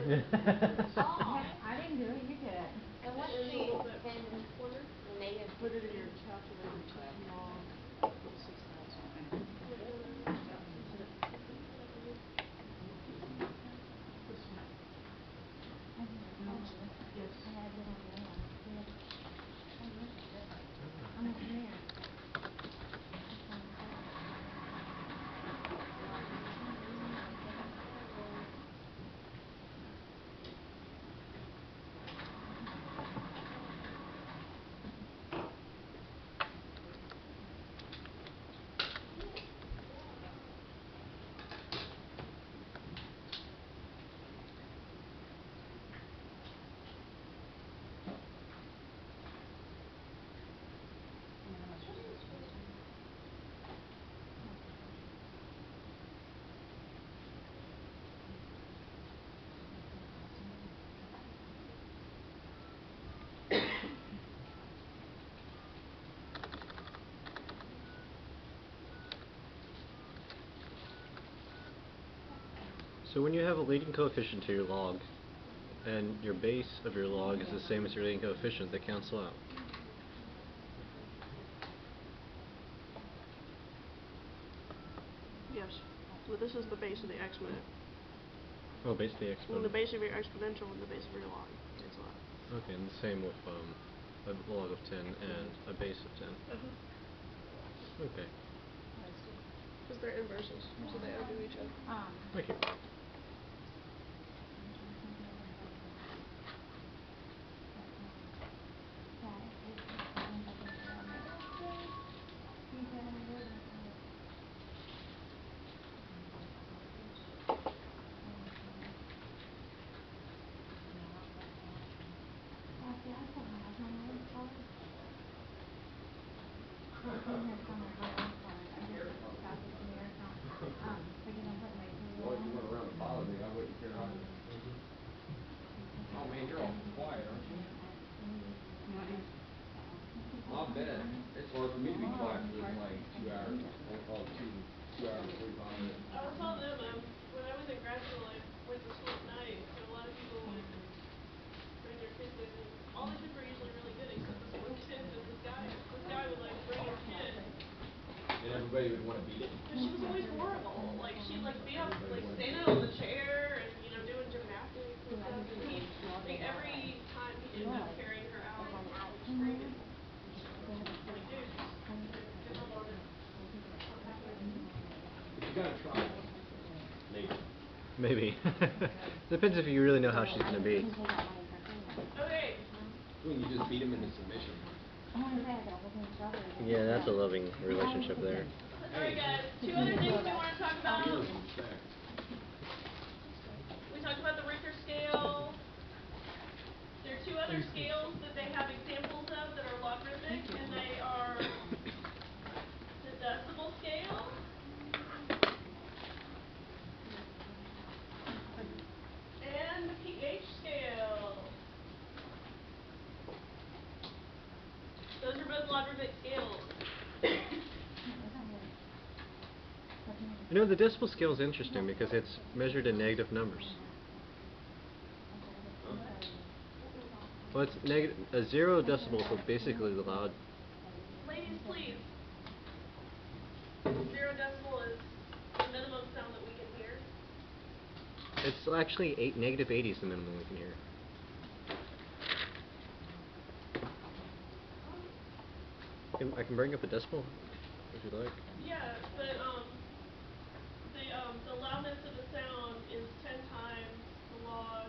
Oh. I didn't do it, you did it. So what's It is a the little bit 10 corner? The negative put it in 10? your calculator, take log, put 6,000. Yep. Hit it. This one. Yes. So when you have a leading coefficient to your log, and your base of your log is the same as your leading coefficient, they cancel out. Yes. So this is the base of the exponent. Oh, base of the exponent. Well, the base of your exponential and the base of your log cancel out. Okay, and the same with a log of 10 and a base of 10. Okay. Because they're inverses, so they undo each other. Thank you. Well, if you weren't around to bother me, I wouldn't care either. Oh man, you're awful quiet, aren't you? I'll bet. It's hard for me to be quiet for like 2 hours. Oh, 2 hours and 45 minutes. I was telling them, when I was in grad school, I went to school at night, so a lot of people would bring their kids in, and all the kids were usually really good, except this one kid, and this guy would like bring his kid. And everybody would want to beat it. But she was always horrible. Like she'd like be up, Everybody like wanted to standing beat on it. the chair and doing gymnastics and stuff. And he, like every time he'd end up carrying her out, like screaming. I'm like, dude, just give up on it. Stop having it. You gotta try it. Maybe. Maybe. Depends if you really know how she's going to be. Okay. When you just beat him into submission. Yeah, that's a loving relationship there. Alright guys, 2 other things we want to talk about. Fears and respect. We talked about the Richter scale. There are 2 other scales that they have examples of that are logarithmic, and they are the decibel scale and the pH scale. Those are both logarithmic scales. You know, the decibel scale is interesting because it's measured in negative numbers. Huh? Well, it's a 0 decibel, so basically loud. Ladies, please. 0 decibel is the minimum sound that we can hear. It's actually negative 80 is the minimum we can hear. I can bring up a decibel if you'd like. Yeah, but the loudness of the sound is 10 times the log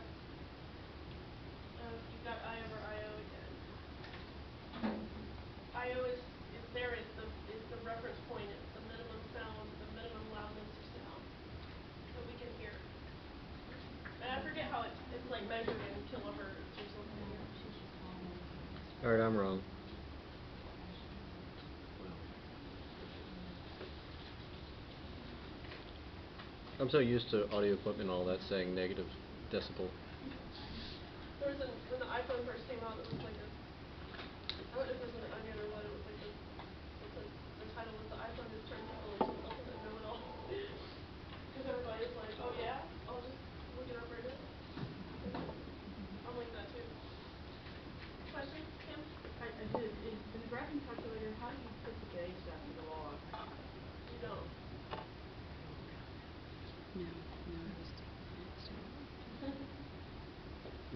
of, you've got I over IO again. IO is there is the reference point. It's the minimum sound, the minimum loudness of sound that we can hear. And I forget how it's like measured in kilohertz or something. Alright, I'm wrong. I'm so used to audio equipment and all that saying negative decibel. There was when the iPhone first came out, it was like I don't know if it was in The Onion or what, it was like the title was "The iPhone has turned people into the ultimate know-it-all." Because everybody was like, oh yeah, I'll just look it up right now.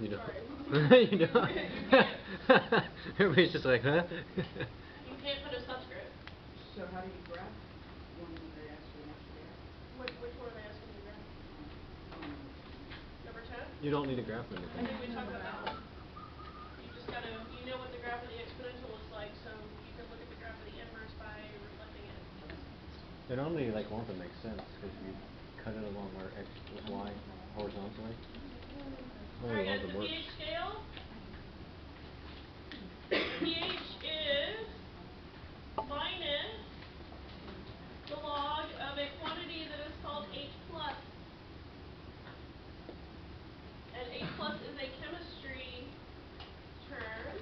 You know. Sorry. You know. You can't. Everybody's just like, huh? You can't put a subscript. So how do you graph one when they ask for an extra graph? Which one are they asking you to graph? Number 10? You don't need to graph I anything. think we talked about that one. You just gotta, you know what the graph of the exponential looks like, so you can look at the graph of the inverse by reflecting it. They normally like want to make sense because you cut it along our x with y horizontally. Alright guys, One of the them works. pH scale. The pH is minus the log of a quantity that is called H plus. And H plus is a chemistry term.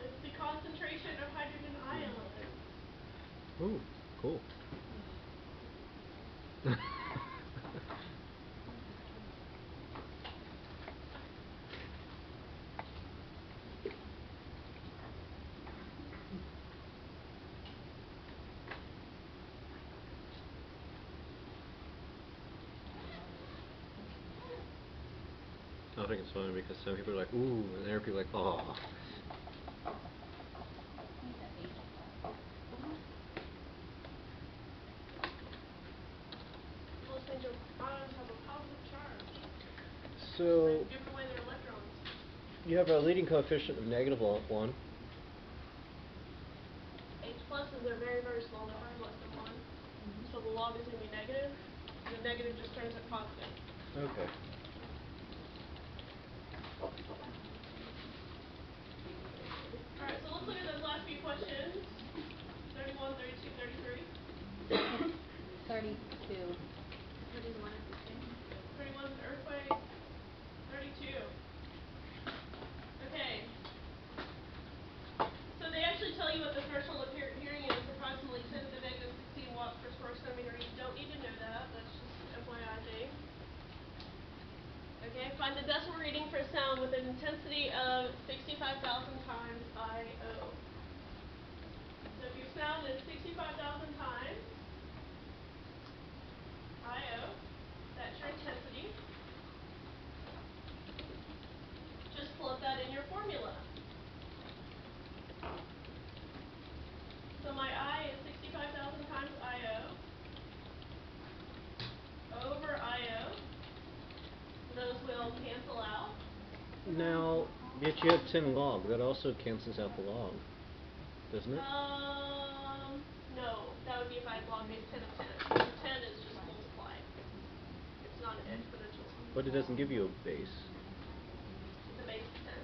It's the concentration of hydrogen ions. Ooh, cool. I think it's funny because some people are like, ooh, and other people are like, oh. Those things are, ions have a positive charge. So They give away their electrons. you have a leading coefficient of -1. H plus is a very, very small number, less than 1. So the log is going to be negative. The negative just turns it positive. Okay. Alright, so let's look at those last few questions. 31, 32, 33. 32. 31 is an earthquake. 32. Okay. So they actually tell you what the threshold of hearing is, approximately 10 to the negative 16 watts per square centimeter. You don't need to know that. That's just an FYI thing. Okay, find the decimal reading for a sound with an intensity of 65,000 times IO. So if your sound is 65,000 times IO, that's your intensity. Just plug that in your formula. So my I is 65,000 times IO over IO. Those will cancel out. Now, yet you have 10 log. That also cancels out the log, doesn't it? No. That would be if I had log base 10 of 10. 10 is just multiplied. It's not an exponential. But it doesn't give you a base. The base is 10.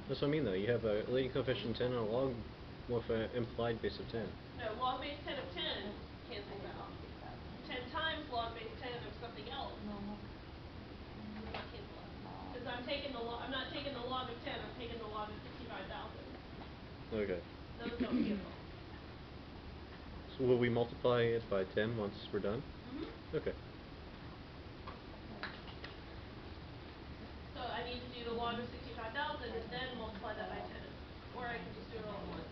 That's what I mean though. You have a leading coefficient 10 and a log with an implied base of 10. No, log base 10 of 10 cancels out. 10 times log base 10 of something else does not cancel out. Because I'm not taking the log of 10, I'm taking the log of 65,000. Okay. Those don't cancel. So will we multiply it by 10 once we're done? Okay. So I need to do the log of 65,000 and then multiply that by 10. Or I can just do it all at once.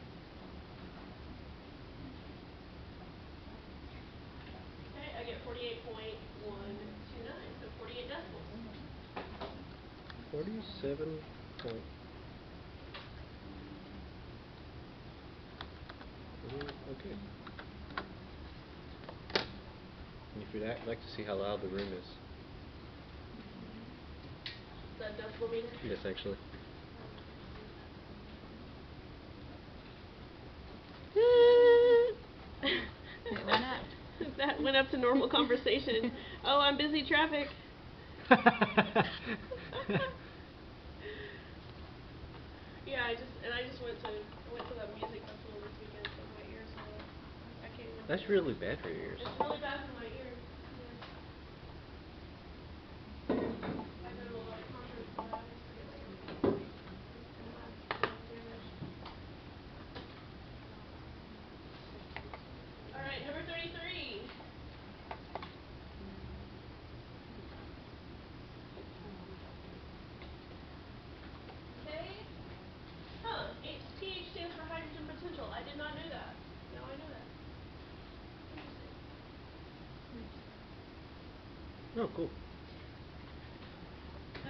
Okay, I get 48.129, so 48 decibels. 47 point. Okay. And if you'd like to see how loud the room is. Is that decibel meter? Yes, actually. It went up. That went up to normal conversation. Oh, I'm busy, traffic. Yeah, I just went to the music festival this weekend, so my ears are, I can't even. That's really bad for your ears. It's really bad for my ears. Yeah. I go to a lot of concerts, so I always forget my earpiece. And have damage. Alright, number 33. Okay. pH stands for hydrogen potential. I did not know that. Now I know that. Interesting. Oh, cool.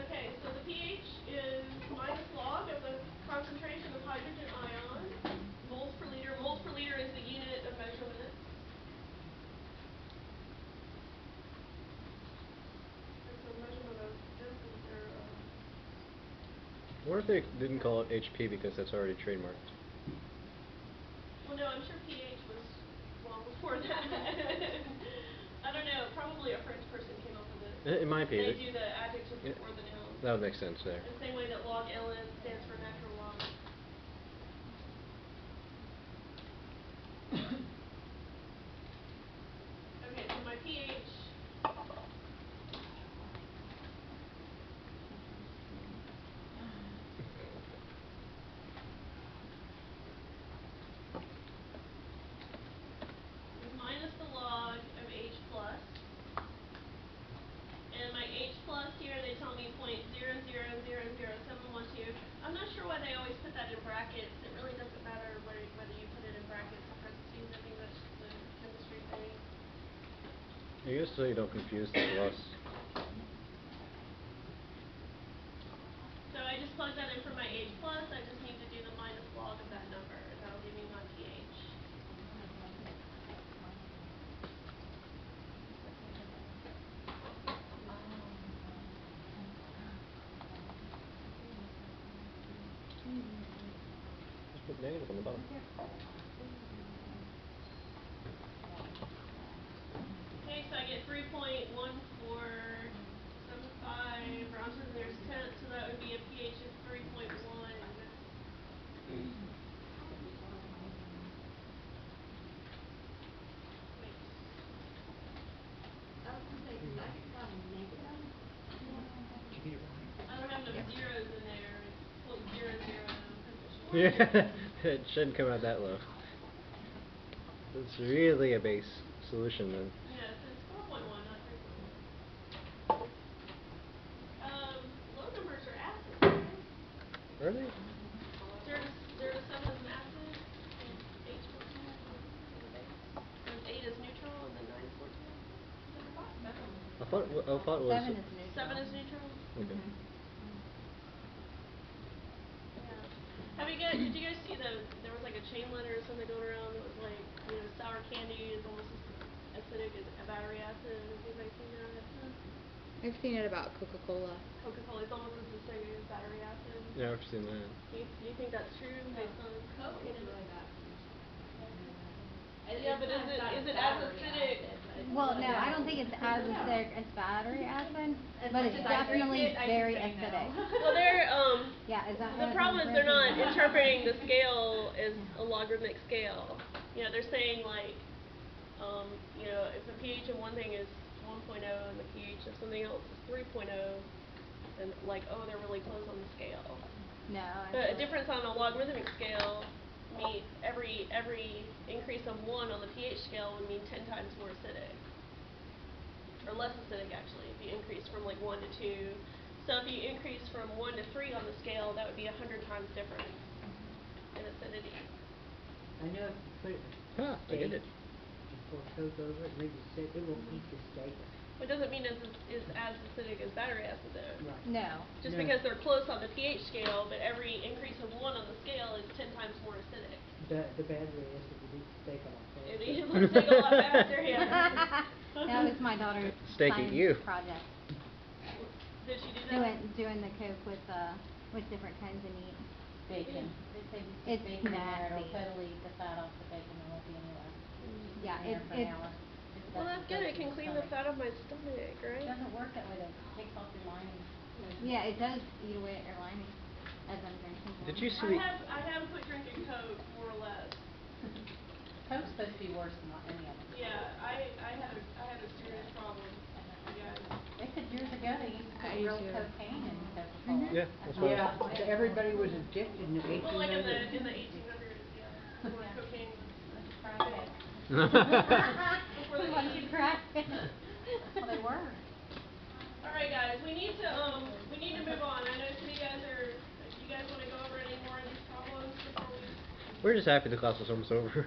Okay, so the pH is minus log of the concentration of hydrogen ions, moles per liter. Moles per liter is the unit of measurement. It's a measurement of density or I wonder if they didn't call it HP because that's already trademarked. well, no, I'm sure pH was long before that. I don't know. Probably a French person came up with it. It might be. They do the adjectives Yeah, before the nouns. that would make sense there. The same way that log ln stands for natural log. Okay, so my pH is minus the log of H plus. And my H plus here, they tell me 0.00000712. I'm not sure why they always put that in brackets. It really doesn't matter whether you put it in brackets or parentheses. I think that's just a chemistry thing. I guess so you don't confuse the plus. So I just plug that in for my H plus. I just need to do the minus log of that number. That'll give me my pH. Just put negative on the bottom. Okay, so I get 3.1475 round to the nearest tenth, so that would be a pH of 3.1. Wait. I was gonna say, 'cause I get down negative. I don't have enough zeros in there. It's 0.00 Yeah, it shouldn't come out that low. It's really a base solution then. Yes, it's 4.1, not 3.1. Low numbers are acids, aren't they? Are they? 0 to 7 is an acid, and 8 to 14 is a base. And 8 is neutral, and then 9 to 14 is a base. I thought it was. 7 is neutral. 7 is neutral? Okay. Yeah. Did you guys see there was like a chain letter or something going around that was like, sour candy is almost as acidic as a battery acid? Has anybody seen that? I've seen it about Coca-Cola. Coca-Cola is almost as acidic as battery acid. Yeah, I've seen that. Do you think that's true based on Coke is looking at really it? bad for you. Yeah, but is it as acidic? Well, no, I don't think it's as acidic as battery acid, but it's definitely very acidic. Well, they're Yeah, is that the problem is they're not interpreting the scale as a logarithmic scale. They're saying like, if the pH of one thing is 1.0 and the pH of something else is 3.0, then like, oh, they're really close on the scale. No. But a difference on a logarithmic scale means every increase of 1 on the pH scale would mean 10 times more acidic. Or less acidic, actually, if you increase from like 1 to 2. So if you increase from 1 to 3 on the scale, that would be 100 times difference in acidity. I know if you put it in Huh, I get it. and pour Coke over it, maybe it will keep the steak. It doesn't mean it's as acidic as battery acid, though. Right. No. Just No. because they're close on the pH scale, but every increase of 1 on the scale is 10 times more acidic. The battery acid would eat the steak a lot faster. It eats the steak a lot faster, yeah. That was my daughter's Steak at you. science project. Did she do that? Doing the Coke with different kinds of meat. Bacon. They say you It's stick bacon in there, it'll nasty. totally eat the fat off the bacon, there won't be any left. Yeah, In there for an hour. Well, that's good. It can clean the fat off my stomach, right? It doesn't work that way though. It takes off your lining. Yeah, it does eat away at your lining as I'm drinking. Did you see I have quit drinking Coke, more or less. Coke's supposed to be worse than any of them. Yeah, I had a serious problem, you guys. They said years ago they used to put I real do. cocaine in Coca-Cola. Yeah, that's what Yeah, everybody was addicted in the 1800s. Well, like in the 1800s, yeah, before Yeah. cocaine was Bunch of crackheads. before the Bunch of crack. Well, they were. All right, guys, we need to move on. I know some of you guys do you guys want to go over any more of these problems before we? We're just happy the class was almost over.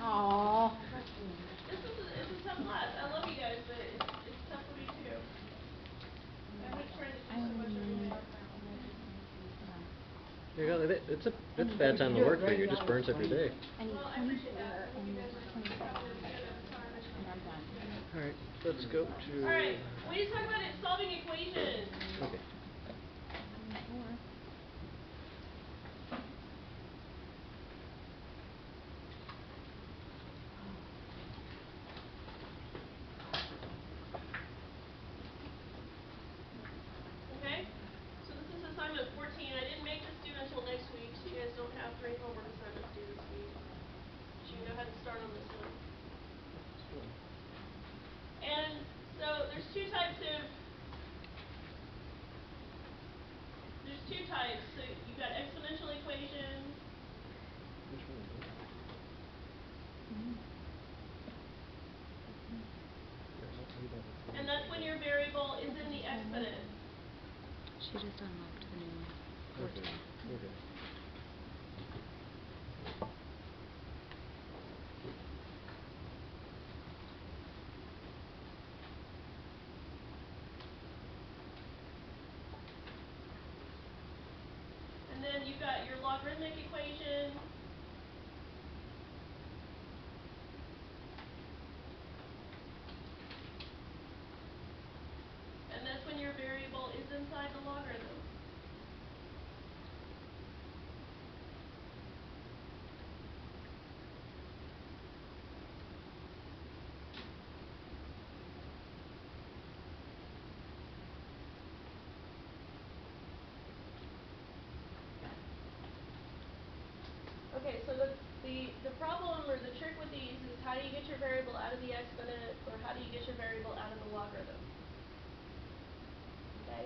Aww. It's a tough class. I love you guys, but it's tough for me so much every day. It's a bad time to work for you. It just burns up your day. Well, I appreciate that. I hope you guys are having as good of a time as you can. Alright, let's go to... Alright, we need to talk about it, solving equations. Okay. Okay, so this is assignment 14. I didn't make this due until next week, so you guys don't have 3 homework assignments due this week. So you know how to start on this one. And so there's two types. So you've got exponential equations. Which one is that? And that's when your variable is in the exponent. She just unlocked the new one. Okay. Okay. And then you've got your logarithmic equation. And that's when your variable is inside the logarithm. Okay, so the problem or the trick with these is how do you get your variable out of the exponent, or how do you get your variable out of the logarithm? Okay?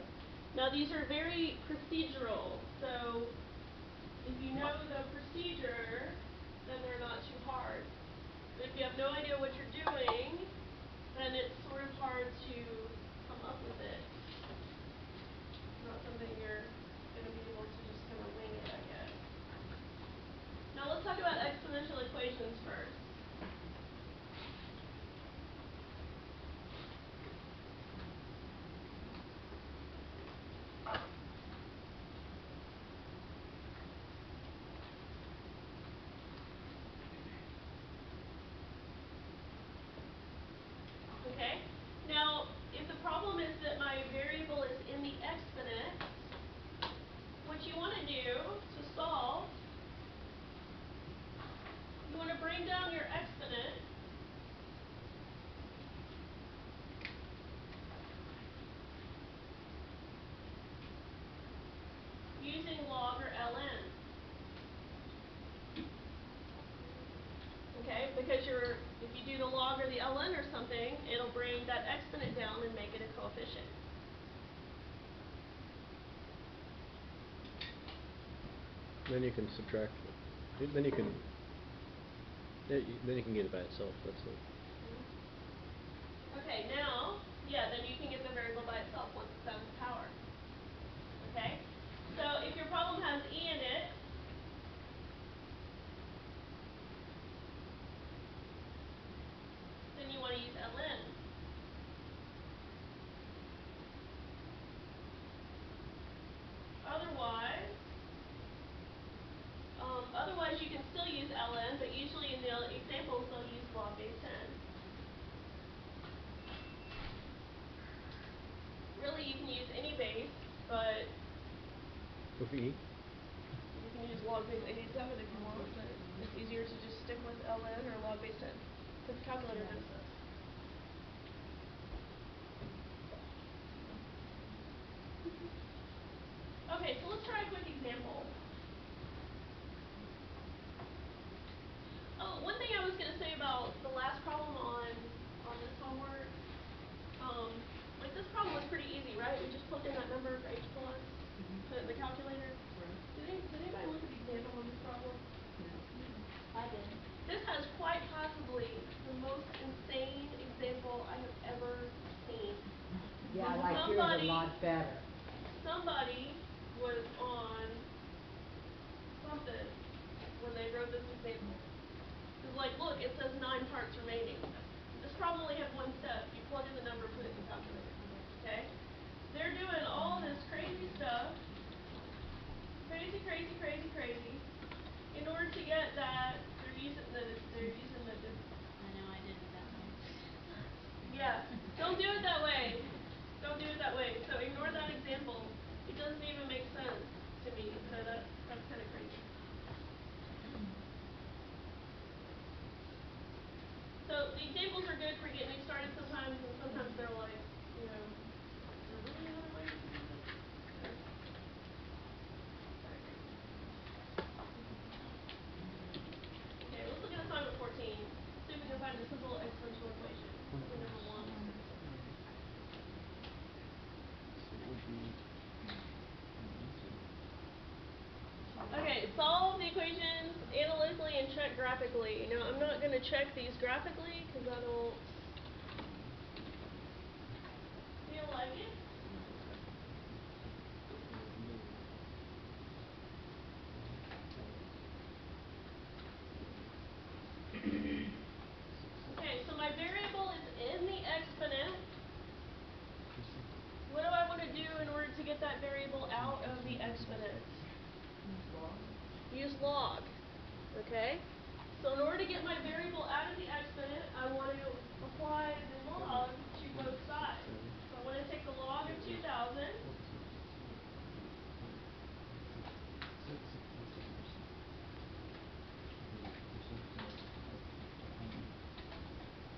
Now these are very procedural, so if you know the procedure, then they're not too hard. But if you have no idea what you're doing, then it's sort of hard to come up with it. It's not something you're going to be able to just kind of wing it, I guess. Now let's talk about exponential equations first. Okay? Now, if the problem is that my variable is in the exponent, what you want to do to solve, you want to bring down your exponent using log or ln. Okay, because if you do the log or the ln or something, it'll bring that exponent down and make it a coefficient. Then you can subtract it. Then you can get it by itself. That's it. Okay, now, then you can get the variable by itself once it's out of the power. Okay? So if your problem has e in it, then you want to use ln. Otherwise you can still use ln, but usually in the examples they'll use log base 10. Really you can use any base, but With E? you can use log base 87 if you want, but it's easier to just stick with ln or log base 10, because the calculator knows this. Okay, so let's try a quick example. Oh, one thing I was going to say about the last problem on this homework, like this problem was pretty easy, right? We just plugged in that number for h plus, put it in the calculator. Right. Did anybody look at the example on this problem? No. I did. This has quite possibly the most insane example I have ever seen. Yeah, And I like yours a lot better. Somebody was on something when they wrote this example. It's like, look, it says 9 parts remaining. This problem only had one step. You plug in the number, put it in the calculator. Okay? they're doing all this crazy stuff. Crazy, crazy, crazy, crazy. In order to get that, they're using the I know I did it that way. yeah. Don't do it that way. Don't do it that way. So ignore that example. It doesn't even make sense to me. So that's kind of crazy. So the examples are good for getting you started sometimes, and sometimes they're like, you know, is there really another way to do this? Okay, let's look at assignment 14. See if we can find a simple exponential equation. Probably number 1 specifically. Okay, solve the equations analytically and check graphically. Now, I'm not going to check these graphically because I don't feel like it. Okay, so my variable is in the exponent. What do I want to do in order to get that variable out of the exponent? Use log. Okay? So in order to get my variable out of the exponent, I want to apply the log to both sides. So I want to take the log of 2,000.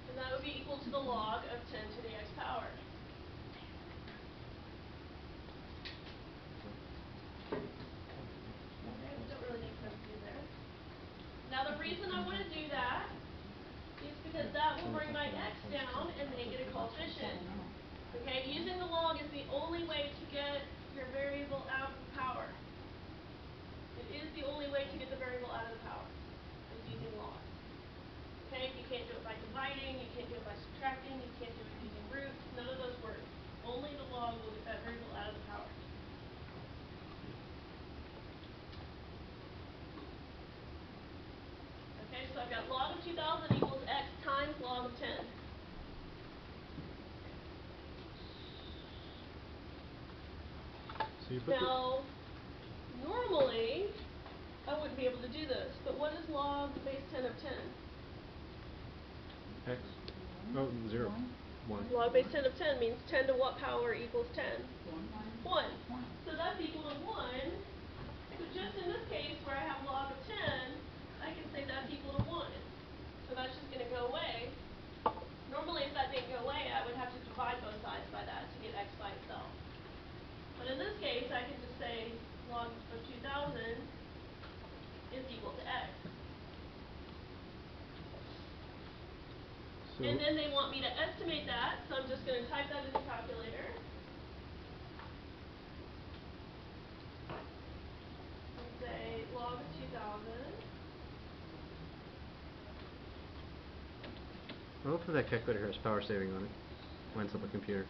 And that would be equal to the log of 10 to the x power. Okay, we don't really need parentheses there. Now the reason I want to do that is because that will bring my x down and make it a coefficient. Okay, using the log is the only way to get your variable out of the power. It is the only way to get the variable out of the power, is using log. Okay, you can't do it by dividing, you can't do it by subtracting, you can't do it using roots, none of those work. Only the log will get that variable out of the power. Okay, so I've got log of 2,000 equals x times log of 10. So you put Now, normally, I wouldn't be able to do this, but what is log base 10 of 10? X. Oh, 0. 1. Log base 10 of 10 means 10 to what power equals 10? 1. So that's equal to 1. So just in this case where I have log of 10, I can say that's equal to 1. So that's just going to go away. Normally, if that didn't go away, I would have to divide both sides by that to get x by itself. But in this case, I can just say log of 2,000 is equal to x. So And then they want me to estimate that, so I'm just going to type that in the calculator. And say log of 2,000. hopefully that calculator has power saving on it when it's on the computer.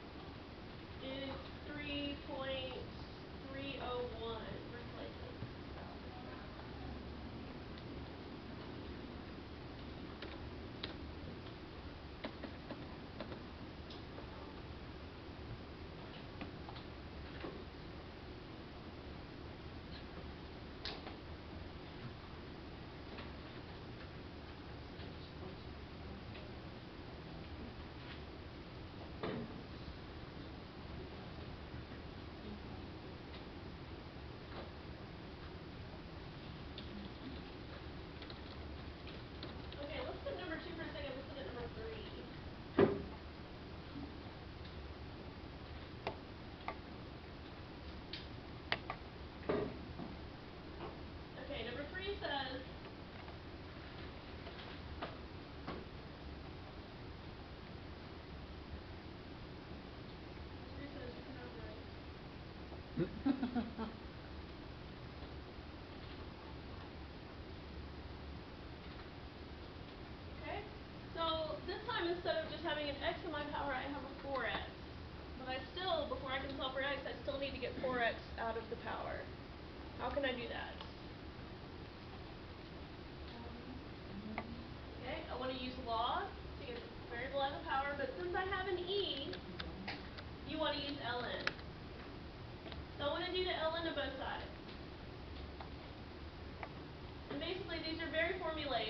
Is 3.301 replaces. Okay, let's skip number 2 for a second. Let's look at number 3. Okay, number 3 says you cannot write. Okay, so this time instead of just having an x in my power, I have a 4x. But I still, before I can solve for x, I still need to get 4x out of the power. How can I do that? Okay, I want to use log to get the variable out of the power, but since I have an e, you want to use ln.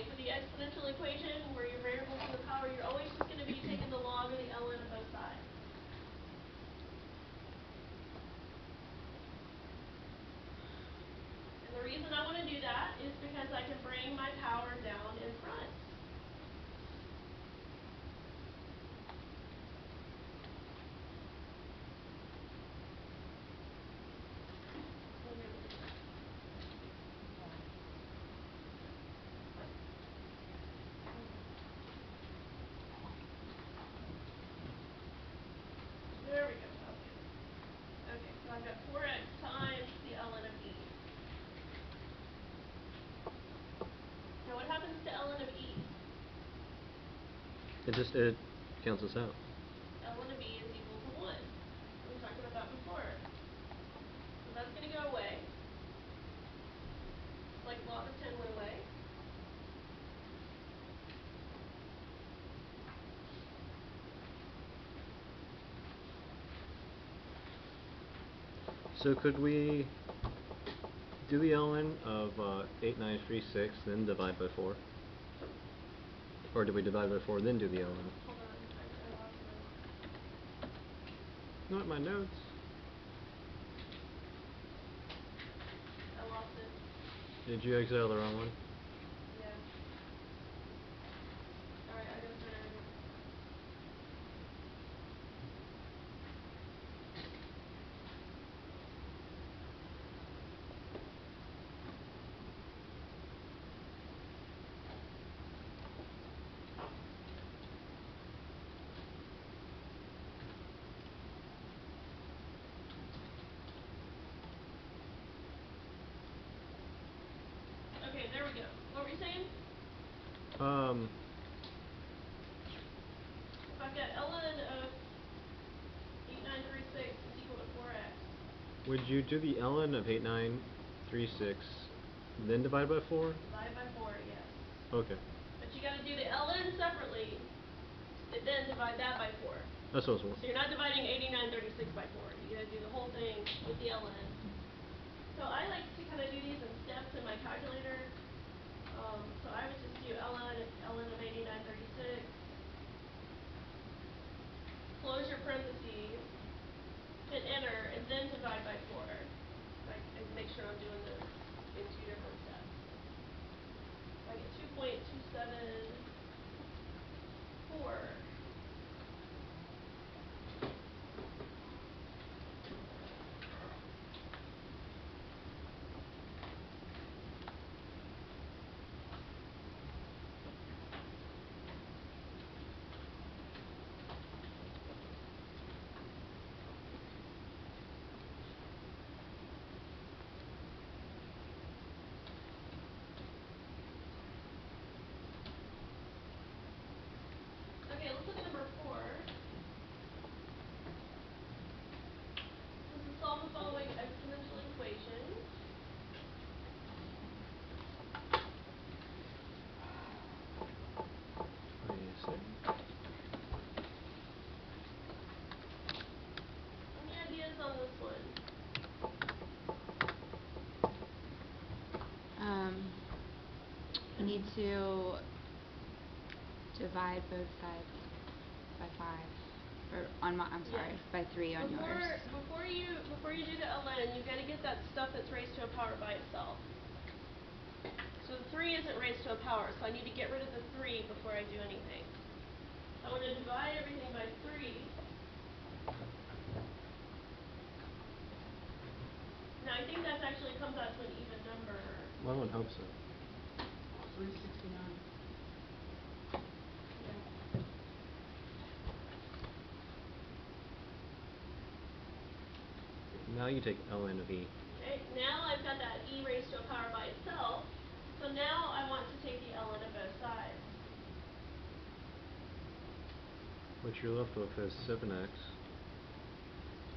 like with the exponential equation where your variables in the power, you're always just going to be taking the log or the ln of both sides. And the reason I want to do that is because I can bring my power down in front. There we go. Okay, so I've got 4x times the ln of e. Now what happens to ln of e? It cancels out. ln of e is equal to 1. We talked about that before. So that's going to go away. Like log of 10 went away. So could we do the ln of 8936, then divide by 4? Or do we divide by 4, then do the ln? Hold on, I lost Not my notes. I lost it. Did you exile the wrong one? Yeah. Alright, I gotta start over. Okay, there we go. What were you saying? If I've got ln of 8936 is equal to 4x. Would you do the ln of 8936, then divide by 4? Divided by 4, yes. Okay. But you gotta do the ln separately, and then divide that by 4. That's what I was So you're not dividing 8936 by 4. You gotta do the whole thing with the ln. So I like to kind of do these in steps in my calculator. So I would just do ln of 8936. Close your parentheses, hit enter, and then divide by 4. And make sure I'm doing this in 2 different steps. I get 2.274. Okay, let's look at number 4. This is solve the following exponential equation. Any ideas on this one? You need to divide both sides by 5. Or on my, I'm sorry, Yes. by 3 on yours. Before you do the ln, you've got to get that stuff that's raised to a power by itself. So the 3 isn't raised to a power, so I need to get rid of the 3 before I do anything. I want to divide everything by 3. Now I think that actually comes out to an even number. One would hope so. 369. Now you take ln of e. Okay, now I've got that e raised to a power by itself. So now I want to take the ln of both sides. What you're left with is 7x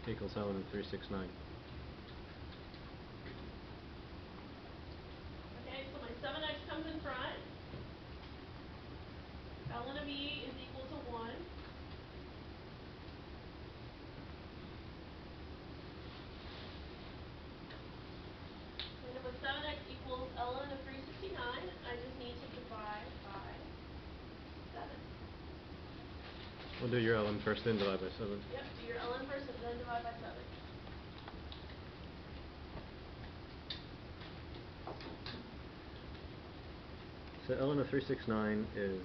equals ln of 369. Okay, so my 7x comes in front. ln of e is equal to 1. And with 7x equals ln of 369, I just need to divide We'll do your ln first, then divide by 7. Yep, do your ln first and then divide by 7. So ln of 369 is